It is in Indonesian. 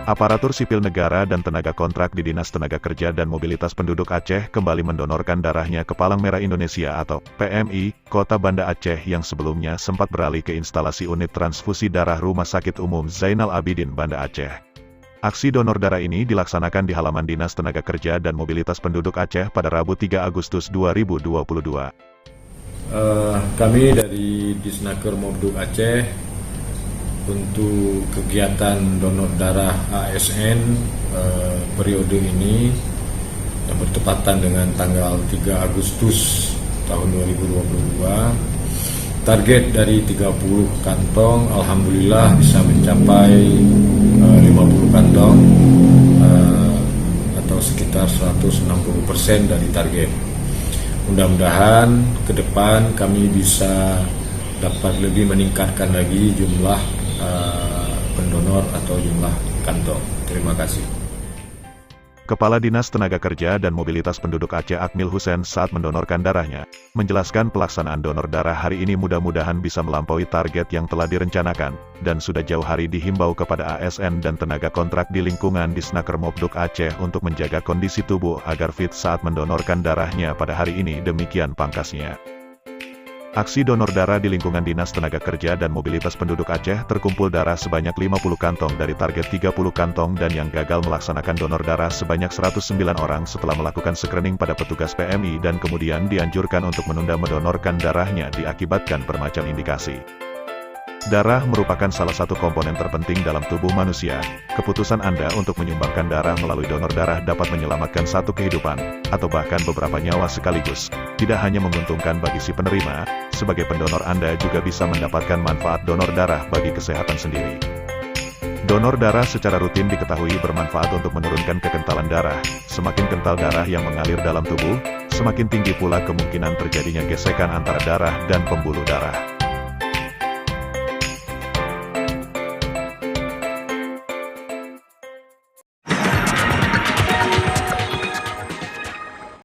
Aparatur sipil negara dan tenaga kontrak di Dinas Tenaga Kerja dan Mobilitas Penduduk Aceh kembali mendonorkan darahnya ke Palang Merah Indonesia atau PMI, Kota Banda Aceh yang sebelumnya sempat beralih ke instalasi unit transfusi darah Rumah Sakit Umum Zainal Abidin Banda Aceh. Aksi donor darah ini dilaksanakan di halaman Dinas Tenaga Kerja dan Mobilitas Penduduk Aceh pada Rabu 3 Agustus 2022. Kami dari Disnaker Mobduk Aceh untuk kegiatan donor darah ASN periode ini yang bertepatan dengan tanggal 3 Agustus tahun 2022, target dari 30 kantong alhamdulillah bisa mencapai 50 kantong atau sekitar 160% dari target. Mudah-mudahan ke depan kami bisa dapat lebih meningkatkan lagi jumlah pendonor atau jumlah kantong. Terima kasih. Kepala Dinas Tenaga Kerja dan Mobilitas Penduduk Aceh Akmil Hussein saat mendonorkan darahnya, menjelaskan pelaksanaan donor darah hari ini mudah-mudahan bisa melampaui target yang telah direncanakan, dan sudah jauh hari dihimbau kepada ASN dan tenaga kontrak di lingkungan Disnaker Mobduk Aceh untuk menjaga kondisi tubuh agar fit saat mendonorkan darahnya pada hari ini, demikian pangkasnya. Aksi donor darah di lingkungan Dinas Tenaga Kerja dan Mobilitas Penduduk Aceh terkumpul darah sebanyak 50 kantong dari target 30 kantong dan yang gagal melaksanakan donor darah sebanyak 109 orang setelah melakukan screening pada petugas PMI dan kemudian dianjurkan untuk menunda mendonorkan darahnya diakibatkan bermacam indikasi. Darah merupakan salah satu komponen terpenting dalam tubuh manusia. Keputusan Anda untuk menyumbangkan darah melalui donor darah dapat menyelamatkan satu kehidupan, atau bahkan beberapa nyawa sekaligus. Tidak hanya menguntungkan bagi si penerima, sebagai pendonor Anda juga bisa mendapatkan manfaat donor darah bagi kesehatan sendiri. Donor darah secara rutin diketahui bermanfaat untuk menurunkan kekentalan darah. Semakin kental darah yang mengalir dalam tubuh, semakin tinggi pula kemungkinan terjadinya gesekan antara darah dan pembuluh darah.